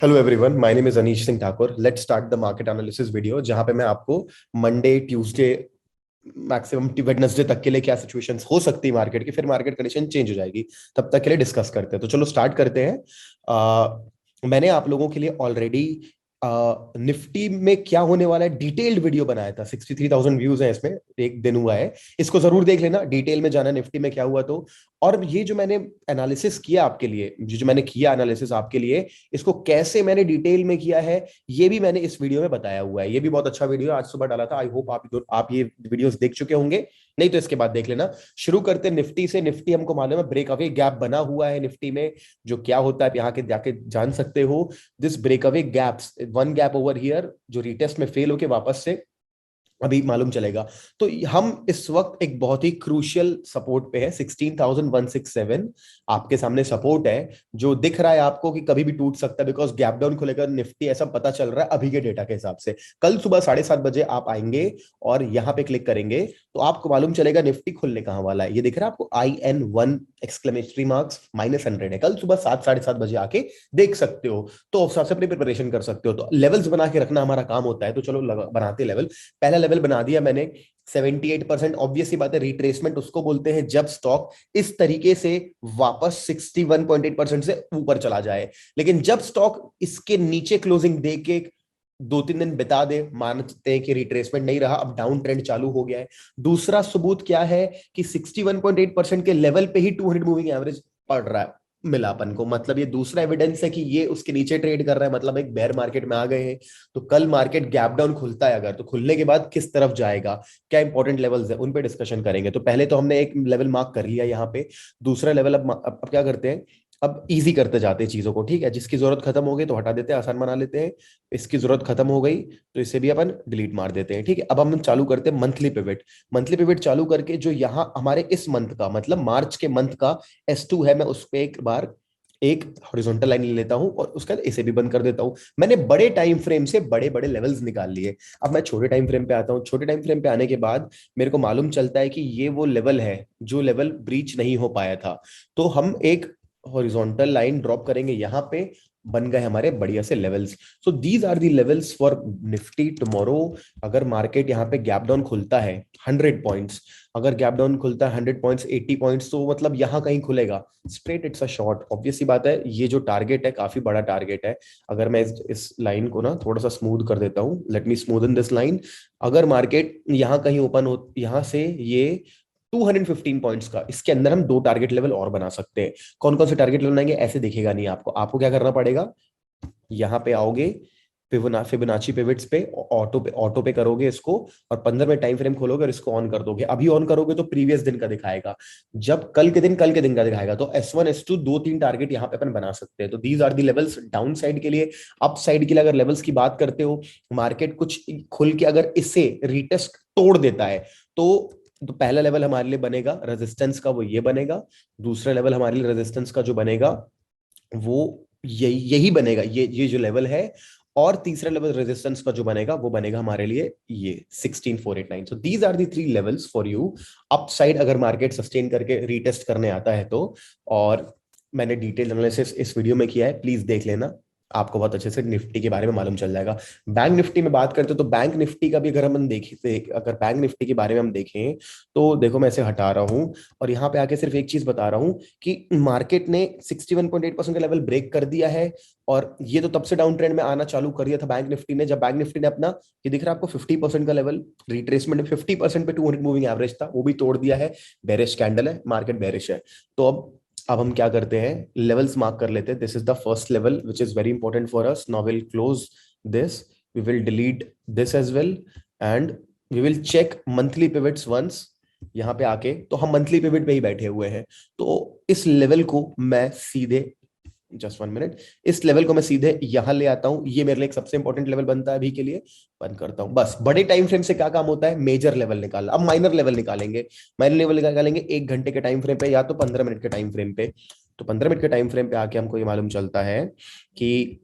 Hello everyone, my name is Anish Singh Thakur. Let's start the market analysis video, जहां पे मैं आपको मंडे, ट्यूसडे, मैक्सिमम वेडनेसडे तक के लिए क्या सिचुएशंस हो सकती है मार्केट की, फिर मार्केट कंडीशन चेंज हो जाएगी, तब तक के लिए डिस्कस करते हैं। तो चलो स्टार्ट करते हैं। मैंने आप लोगों के लिए ऑलरेडी निफ्टी में क्या होने वाला है डिटेल्ड वीडियो बनाया था। 63,000 व्यूज हैं इसमें, एक दिन हुआ है। इसको जरूर देख लेना, डिटेल में जाना निफ्टी में क्या हुआ तो। और ये जो मैंने एनालिसिस किया आपके लिए, जो मैंने किया एनालिसिस आपके लिए, इसको कैसे मैंने डिटेल में किया है ये भी मैंने इस वीडियो में बताया हुआ है। ये भी बहुत अच्छा वीडियो आज सुबह डाला था। आई होप आप ये वीडियोस देख चुके होंगे, नहीं तो इसके बाद देख लेना। शुरू करते निफ्टी से। निफ्टी हमको मालूम है ब्रेकअवे गैप बना हुआ है निफ्टी में। जो क्या होता है यहाँ के जाके जान सकते हो। This breakaway gaps, one gap over here जो रिटेस्ट में फेल होके वापस से अभी मालूम चलेगा। तो हम इस वक्त एक बहुत ही क्रूशियल सपोर्ट पे है, 16,167 आपके सामने सपोर्ट है, जो दिख रहा है आपको कि कभी भी टूट सकता है, बिकॉज गैप डाउन खुलेगा निफ्टी, ऐसा पता चल रहा है अभी के डेटा के हिसाब से। कल सुबह 7:30 बजे आप आएंगे और यहां पे क्लिक करेंगे तो आपको मालूम चलेगा निफ्टी खुलने कहां वाला है। ये दिख रहा है आपको IN1 एक्सक्लेमेटरी मार्क्स -100 है। कल सुबह 7 साढ़े 7 बजे आके देख सकते हो, तो उस हिसाब से अपनी प्रिपरेशन कर सकते हो। तो लेवल्स बना के रखना हमारा काम होता है, तो चलो बनाते लेवल। पहला लेवल बना दिया मैंने 78%। ऑब्वियस ही बात है, रिट्रेसमेंट उसको बोलते हैं जब स्टॉक इस तरीके से वापस 61.8% से ऊपर चला जाए। लेकिन जब स्टॉक इसके नीचे क्लोजिंग दे के 2-3 दिन बिता दे, मानते हैं कि रिट्रेसमेंट नहीं रहा, अब डाउन ट्रेंड चालू हो गया है। दूसरा सबूत क्या है कि 61.8% के लेवल पे ही 200 मूविंग एवरेज पड़ रहा है मिलापन को। मतलब ये दूसरा एविडेंस है कि ये उसके नीचे ट्रेड कर रहा है, मतलब एक बेयर मार्केट में आ गए हैं। तो कल मार्केट गैप डाउन खुलता है अगर, तो खुलने के बाद किस तरफ जाएगा, क्या इंपॉर्टेंट लेवल्स है, उन पे डिस्कशन करेंगे। तो पहले तो हमने एक लेवल मार्क कर लिया यहाँ पे। दूसरा लेवल अब क्या करते हैं, अब इजी करते जाते हैं चीजों को। ठीक है, जिसकी जरूरत खत्म हो गई तो हटा देते हैं, आसान बना लेते हैं। इसकी जरूरत खत्म हो गई तो इसे भी अपन डिलीट मार देते हैं। ठीक है, अब हम चालू करते हैं मंथली पिवट। मंथली पिवट चालू करके जो यहाँ हमारे इस मंथ का, मतलब मार्च के मंथ का S2 है, मैं उस पर एक बार एक हॉरिजॉन्टल लाइन ले लेता हूं और उसका इसे भी बंद कर देता हूं। मैंने बड़े टाइम फ्रेम से बड़े बड़े लेवल्स निकाल लिए। अब मैं छोटे टाइम फ्रेम पे आता हूं। छोटे टाइम फ्रेम पे आने के बाद मेरे को मालूम चलता है कि ये वो लेवल है जो लेवल ब्रीच नहीं हो पाया था। तो हम एक हॉरिजॉन्टल लाइन ड्रॉप करेंगे यहाँ पे, बन गए हमारे बढ़िया से levels. So these are the levels for Nifty tomorrow. अगर मार्केट यहाँ पे गैप डाउन खुलता है 100 पॉइंट्स, अगर गैप डाउन खुलता है 100 पॉइंट्स, 80 पॉइंट्स, तो मतलब यहाँ कहीं खुलेगा straight, it's a short. Obvious सी बात है, ये जो टारगेट है काफी बड़ा टारगेट है। अगर मैं इस लाइन को ना थोड़ा सा स्मूथ कर देता हूँ, let me smoothen this line. अगर मार्केट यहाँ कहीं ओपन हो, यहाँ से ये 215 पॉइंट्स का, इसके अंदर हम दो टारगेट लेवल और बना सकते हैं। कौन कौन से टारगेट लेवल बनाएंगे ऐसे दिखेगा नहीं आपको। आपको क्या करना पड़ेगा, यहाँ पे आओगे, फिबोनाची पिवट्स पे ऑटो पे करोगे इसको, और 15 मिनट टाइम फ्रेम खोलोगे और इसको ऑन कर दोगे। अभी ऑन करोगे तो प्रीवियस दिन का दिखाएगा, जब कल के दिन का दिखाएगा। तो S1 S2 2-3 टारगेट यहाँ पे अपन बना सकते हैं। तो these are the levels down side के लिए। अप साइड के लिए अगर लेवल्स की बात करते हो, मार्केट कुछ खुल के अगर इसे रिटेस्ट तोड़ देता है तो पहला लेवल हमारे लिए बनेगा रेजिस्टेंस का, वो ये बनेगा। दूसरा लेवल हमारे लिए रेजिस्टेंस का जो बनेगा वो यही यही बनेगा, ये जो लेवल है। और तीसरा लेवल रेजिस्टेंस का जो बनेगा वो बनेगा हमारे लिए ये 16,489। So these are the 3 levels for you. Up side अगर मार्केट सस्टेन करके रीटेस्ट करने आता है तो। और मैंने डिटेल एनालिसिस इस वीडियो में किया है, प्लीज देख लेना, आपको बहुत अच्छे से निफ्टी के बारे में मालूम चल जाएगा। बैंक निफ्टी में बात करते हैं तो बैंक निफ्टी का भी अगर हम देखें, अगर बैंक निफ्टी के बारे में हम देखें तो देखो, मैं इसे हटा रहा हूं और यहाँ पे आके सिर्फ एक चीज बता रहा हूं कि मार्केट ने 61.8% का लेवल ब्रेक कर दिया है। और ये तो तब से डाउन ट्रेंड में आना चालू कर दिया था बैंक निफ्टी ने, जब बैंक निफ्टी ने अपना, ये दिख रहा है आपको 50% का लेवल, रिट्रेसमेंट में 50% पे 200 मूविंग एवरेज था, वो भी तोड़ दिया है। बेरिश कैंडल है, मार्केट बेरिश है। तो अब हम क्या करते हैं, लेवल्स मार्क कर लेते हैं। This is the first level which is very important for us. Now will close this, we will delete this as well, and we will check monthly pivots once. यहाँ पे आके तो हम मंथली पिवट पे ही बैठे हुए हैं। तो इस लेवल को मैं सीधे, जस्ट 1 मिनट, इस लेवल को मैं सीधे यहां ले आता हूं। ये मेरे लिए एक सबसे इंपॉर्टेंट लेवल बनता है अभी के लिए। बंद करता हूं। बस बड़े टाइम फ्रेम से क्या काम होता है, मेजर लेवल निकालना। अब माइनर लेवल निकालेंगे। माइनर लेवल निकालेंगे 1 घंटे के टाइम फ्रेम पे या तो 15 मिनट के टाइम फ्रेम पे। तो 15 मिनट के टाइम फ्रेम पे आके हमको ये मालूम चलता है कि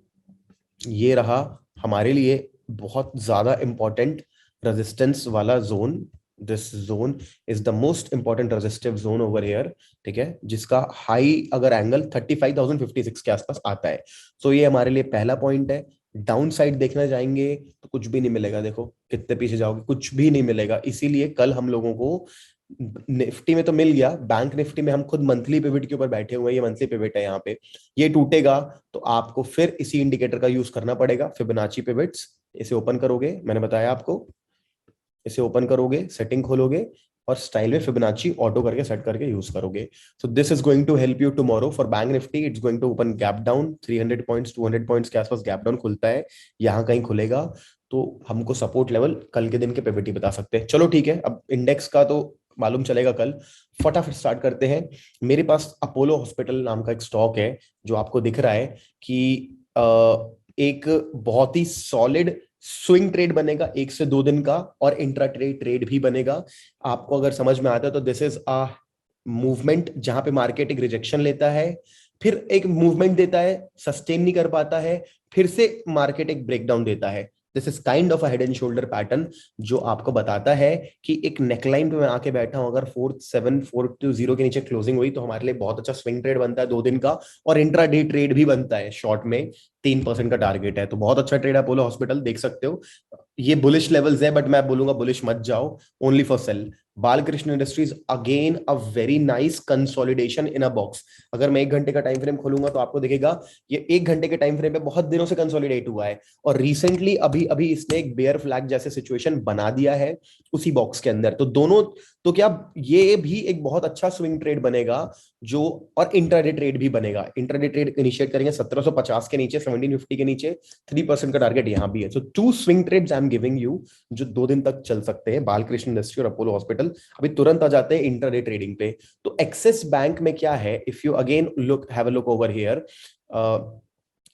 ये रहा हमारे लिए बहुत ज्यादा इंपॉर्टेंट रेजिस्टेंस वाला zone. This zone is the most important resistive zone over here, ठीक है, जिसका हाई अगर एंगल 35,056 के आसपास आता है, तो ये हमारे लिए पहला पॉइंट है। डाउन साइड देखना जाएंगे तो कुछ भी नहीं मिलेगा, देखो कितने पीछे जाओगे, कुछ भी नहीं मिलेगा। इसीलिए कल हम लोगों को निफ्टी में तो मिल गया, बैंक निफ्टी में हम खुद मंथली पिवट के ऊपर बैठे हुए हैं, ये मंथली पिवट है यहाँ पे, ये टूटेगा तो आपको फिर इसी इंडिकेटर का यूज करना पड़ेगा, फिबोनाची पिवट्स। इसे ओपन करोगे, मैंने बताया आपको, इसे ओपन करोगे, सेटिंग खोलोगे और स्टाइल में फिबोनाची ऑटो करके सेट करके यूज करोगे। So this is going to help you tomorrow for Bank Nifty. It's going to open gap down 300 points 200 points के आसपास गैप डाउन खुलता है, यहाँ कहीं खुलेगा तो हमको सपोर्ट लेवल कल के दिन के पिवट ही बता सकते हैं। चलो ठीक है, अब इंडेक्स का तो मालूम चलेगा कल, फटाफट स्टार्ट करते हैं। मेरे पास अपोलो हॉस्पिटल नाम का एक स्टॉक है जो आपको दिख रहा है कि एक बहुत ही सॉलिड स्विंग ट्रेड बनेगा 1 से 2 दिन का, और इंट्रा ट्रेड ट्रेड भी बनेगा। आपको अगर समझ में आता है तो दिस इज अ मूवमेंट जहां पे मार्केट एक रिजेक्शन लेता है, फिर एक मूवमेंट देता है, सस्टेन नहीं कर पाता है, फिर से मार्केट एक ब्रेकडाउन देता है। This is kind of a head and shoulder pattern जो आपको बताता है कि एक नेकलाइन पे मैं आके बैठा हूं, अगर 47,420 के नीचे क्लोजिंग हुई तो हमारे लिए बहुत अच्छा स्विंग ट्रेड बनता है 2 दिन का, और इंट्रा डे ट्रेड भी बनता है शॉर्ट में। 3% का टारगेट है तो बहुत अच्छा ट्रेड है अपोलो हॉस्पिटल, देख सकते हो। ये बुलिश लेवल्स है, बट मैं बोलूंगा बुलिश मत जाओ, only for sale. Balkrishna industries again a very nice consolidation in a box. अगर मैं 1 घंटे का टाइम फ्रेम खोलूंगा तो आपको दिखेगा ये 1 घंटे के टाइम फ्रेम पे बहुत दिनों से कंसोलिडेट हुआ है, और रिसेंटली अभी अभी इसने एक बेयर फ्लैग जैसे सिचुएशन बना दिया है उसी बॉक्स के अंदर। तो दोनों, तो क्या ये भी एक बहुत अच्छा स्विंग ट्रेड बनेगा जो, और इंट्राडे ट्रेड भी बनेगा। इंट्राडे ट्रेड इनिशिएट करेंगे 1750 के नीचे, 1750 के नीचे, 3% का टारगेट यहां भी है। So 2 swing trades I am giving you जो 2 दिन तक चल सकते हैं, बालकृष्ण इंडस्ट्री और अपोलो हॉस्पिटल। अभी तुरंत आ जाते हैं इंट्राडे ट्रेडिंग पे। तो एक्सिस बैंक में क्या है, if you again look have a look over here,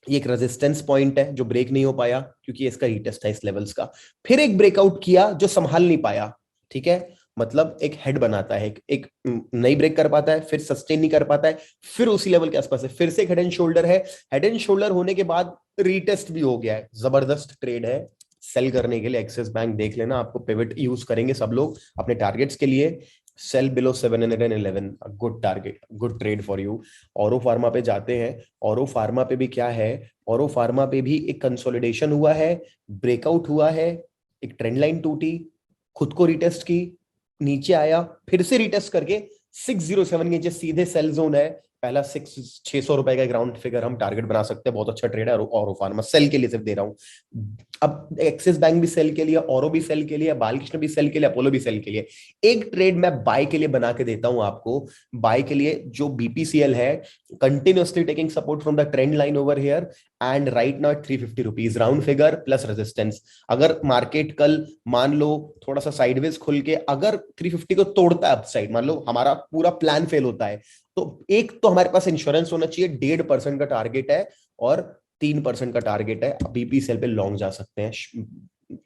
ये एक रेजिस्टेंस पॉइंट है जो ब्रेक नहीं हो पाया क्योंकि इसका रीटेस्ट है इस लेवल्स का, फिर एक ब्रेकआउट किया जो संभाल नहीं पाया, ठीक है, मतलब एक हेड बनाता है, एक नहीं ब्रेक कर पाता है, फिर सस्टेन नहीं कर पाता है, फिर उसी लेवल के आसपास है, फिर से एक हेड एंड शोल्डर है, हेड एंड शोल्डर होने के बाद रीटेस्ट भी हो गया है, जबरदस्त ट्रेड है सेल करने के लिए। एक्सिस बैंक देख लेना, आपको पिवट यूज करेंगे सब लोग अपने टारगेट्स के लिए। Cell below 711, good target, good trade for you. औरो फार्मा पे जाते हैं, औरो फार्मा पे भी क्या है, औरो फार्मा पे भी एक कंसोलिडेशन हुआ है, ब्रेकआउट हुआ है, एक ट्रेंड लाइन टूटी, खुद को रिटेस्ट की, नीचे आया, फिर से रिटेस्ट करके 607 के नीचे सीधे सेल जोन है। पहला 600 रुपए का ग्राउंड फिगर हम टारगेट बना सकते हैं, बहुत अच्छा ट्रेड है। और फार्मा सेल के लिए सिर्फ दे रहा हूं। अब एक्सिस बैंक भी सेल के लिए, औरो भी सेल के लिए, बालकृष्ण भी सेल के लिए, अपोलो भी सेल के लिए। एक ट्रेड मैं बाय के लिए बना के देता हूं आपको, बाय के लिए जो बीपीसीएल है, continuously taking support from the trend line over here and right now 350 rupees round figure plus resistance. अगर मार्केट कल मान लो थोड़ा सा साइडवेज खुल के अगर 350 को तोड़ता है अपसाइड, मान लो हमारा पूरा प्लान फेल होता है, तो एक तो हमारे पास इंश्योरेंस होना चाहिए, 1.5% का टारगेट है और 3% का टारगेट है। बीपीसीएल पे लॉन्ग जा सकते हैं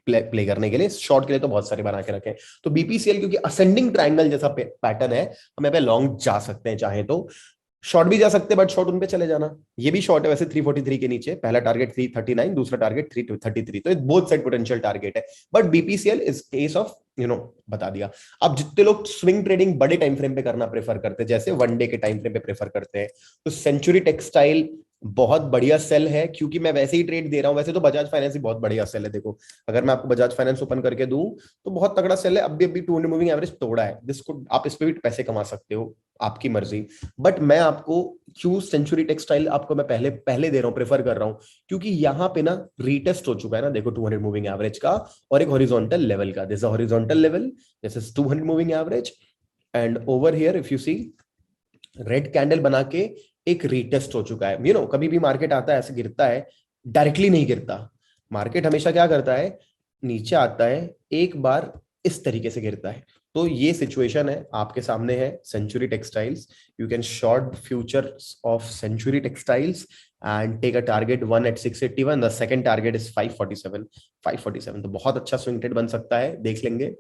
प्ले करने के लिए, शॉर्ट के लिए तो बहुत सारे बना के रखे। तो बीपीसीएल क्योंकि असेंडिंग ट्रायंगल जैसा पैटर्न है, हमें पे लॉन्ग जा सकते हैं, चाहे तो शॉर्ट भी जा सकते हैं, बट शॉर्ट उन पे चले जाना। ये भी शॉर्ट है वैसे 343 के नीचे, पहला टारगेट 339, दूसरा टारगेट 333, तो बोथ साइड पोटेंशियल टारगेट है। But BPCL is case of बता दिया। अब जितने लोग स्विंग ट्रेडिंग बड़े टाइम फ्रेम पे करना प्रेफर करते हैं, जैसे 1 डे के टाइम फ्रेम पे प्रेफर करते हैं, तो सेंचुरी टेक्सटाइल बहुत बढ़िया सेल है, क्योंकि मैं वैसे ही ट्रेड दे रहा हूं। वैसे तो बजाज फाइनेंस भी बहुत बढ़िया सेल है, देखो अगर मैं आपको बजाज फाइनेंस ओपन करके दूं तो बहुत तगड़ा सेल है, अभी 200 मूविंग एवरेज तोड़ा है, जिसको आप इस पे भी पैसे कमा सकते हो, आपकी मर्जी। बट मैं आपको क्यों सेंचुरी टेक्सटाइल आपको मैं पहले पहले दे रहा हूं, प्रेफर कर रहा हूं, क्योंकि यहां पे ना रीटेस्ट हो चुका है ना, देखो 200 मूविंग एवरेज का और एक हॉरिजॉन्टल लेवल का, this is horizontal level, this is 200 moving average, and over here if you see red candle बना के एक रीटेस्ट हो चुका है। कभी भी मार्केट आता है ऐसे गिरता है, डायरेक्टली नहीं गिरता, मार्केट हमेशा क्या करता है, नीचे आता है एक बार, इस तरीके से गिरता है। तो ये सिचुएशन है आपके सामने है Century Textiles. You can short futures of Century Textiles and take a target 1 at 681, the second target is 547। तो बहुत अच्छा स्विंग ट्रेड बन सकता है, देख लेंगे।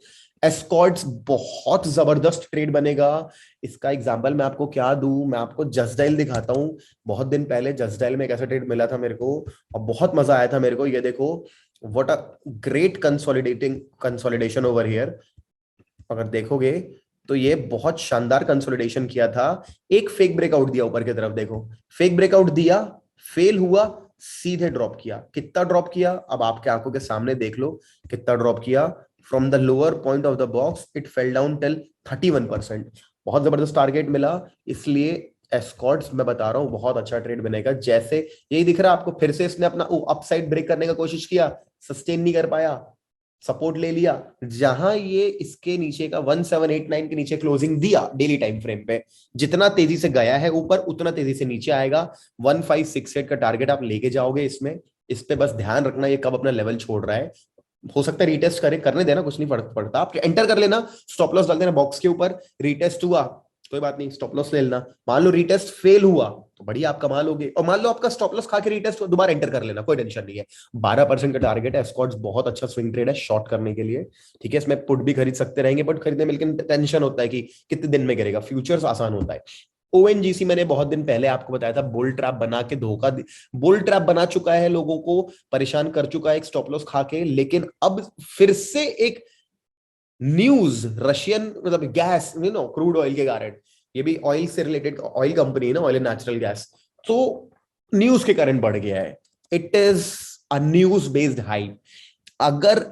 एस्कॉर्ट्स बहुत जबरदस्त ट्रेड बनेगा। इसका एग्जांपल मैं आपको क्या दूं, मैं आपको जस्ट दिखाता हूं। बहुत दिन पहले जस्ट में एक ऐसा ट्रेड मिला था मेरे को और बहुत मजा आया था मेरे को। ये देखो, what a great consolidation over here. अगर देखोगे तो ये बहुत शानदार कंसोलिडेशन किया था, एक फेक ब्रेकआउट दिया ऊपर की तरफ, देखो फेक ब्रेकआउट दिया, फेल हुआ, सीधे ड्रॉप किया। कितना ड्रॉप किया अब आपके आंखों के सामने देख लो, कितना ड्रॉप किया। From the lower point of the box it fell down till 31%। बहुत जबरदस्त टारगेट मिला, इसलिए एस्कॉर्ट्स मैं बता रहा हूं बहुत अच्छा ट्रेड बनेगा। जैसे यही दिख रहा है आपको, फिर से इसने अपना अपसाइड ब्रेक करने का कोशिश किया, सस्टेन नहीं कर पाया, सपोर्ट ले लिया। जहां ये इसके नीचे का 1789 के नीचे क्लोजिंग दिया डेली टाइम फ्रेम पे, जितना तेजी से गया है ऊपर उतना तेजी से नीचे आएगा। 1568 का टारगेट आप लेके जाओगे इसमें। इस पे बस ध्यान रखना ये कब अपना लेवल छोड़ रहा है। हो सकता है रीटेस्ट करे, करने देना, कुछ नहीं फर्क पड़ता। आप एंटर कर लेना, स्टॉप लॉस डाल देना बॉक्स के ऊपर। रीटेस्ट हुआ कोई बात नहीं, स्टॉप लॉस ले लेना। मान लो रीटेस्ट फेल हुआ तो बढ़िया आप कमा लोगे, और मान लो आपका स्टॉप लॉस खा के रीटेस्ट दोबारा एंटर कर लेना, कोई टेंशन नहीं है। 12% का टारगेट है। एस्कॉर्ट्स बहुत अच्छा स्विंग ट्रेड है शॉर्ट करने के लिए, ठीक है। इसमें पुट भी खरीद सकते रहेंगे, बट खरीदने में लेकिन टेंशन होता है कि कितने दिन में गिरेगा। फ्यूचर्स आसान होता है। ओएनजीसी मैंने बहुत दिन पहले आपको बताया था, बुल ट्रैप बना के बुल ट्रैप बना चुका है, लोगों को परेशान कर चुका है एक स्टॉप लॉस खा के। लेकिन अब फिर से एक न्यूज, रशियन मतलब गैस क्रूड ऑयल के कारण, ये भी ऑयल से रिलेटेड ऑयल कंपनी है ना, ऑयल एंड नेचुरल गैस, तो न्यूज के कारण बढ़ गया है। It is a news based hype. अगर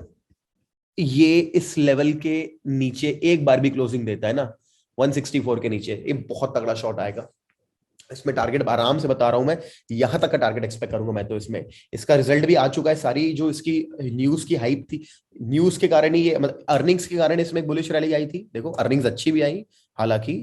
ये इस लेवल के नीचे एक बार भी क्लोजिंग देता है ना 164 के नीचे, ये बहुत तगड़ा शॉट आएगा। इसमें टारगेट आराम से बता रहा हूं मैं, यहां तक का टारगेट एक्सपेक्ट करूंगा मैं तो इसमें। इसका रिजल्ट भी आ चुका है। सारी जो इसकी न्यूज की हाइप थी, न्यूज के कारण ही ये, मतलब अर्निंग्स के कारण इसमें बुलिश रैली आई थी। देखो अर्निंग्स अच्छी भी आई, हालांकि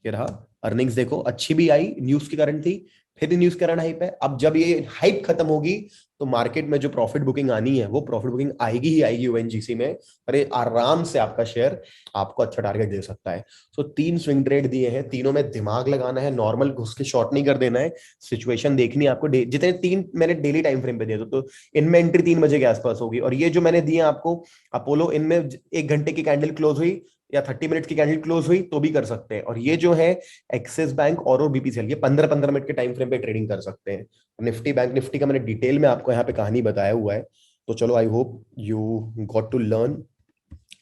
ये रहा अर्निंग्स, देखो अच्छी भी आई, न्यूज के कारण थी, फिर न्यूज के कारण हाइप है। अब जब ये हाइप खत्म होगी तो मार्केट में जो प्रॉफिट बुकिंग आनी है वो प्रॉफिट बुकिंग आएगी ही आएगी ओएनजीसी में। अरे आराम से आपका शेयर आपको अच्छा टारगेट दे सकता है। तो 3 स्विंग ट्रेड दिए हैं, तीनों में दिमाग लगाना है, नॉर्मल घुस के शॉर्ट नहीं कर देना है। सिचुएशन देखनी है आपको। जितने 3 मैंने डेली टाइम फ्रेम पे दिए तो इनमें एंट्री 3 बजे के आसपास होगी। और ये जो मैंने दिए आपको अपोलो, इनमें 1 घंटे की कैंडल क्लोज हुई या 30 मिनट की कैंडल क्लोज हुई तो भी कर सकते हैं। और ये जो है एक्सिस बैंक और बीपीसीएल, ये 15-15 मिनट के टाइम फ्रेम पे ट्रेडिंग कर सकते हैं। निफ्टी बैंक निफ्टी का मैंने डिटेल में आपको यहाँ पे कहानी बताया हुआ है। तो चलो, I hope you got to learn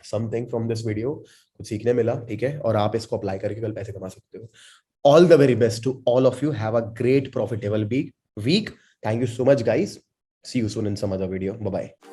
something from this video, कुछ सीखने मिला, ठीक है। और आप इसको अप्लाई करके कल पैसे कमा सकते हो। All the very best to all of you, have a great profitable week. Thank you so much guys, see you soon in some other video, bye bye.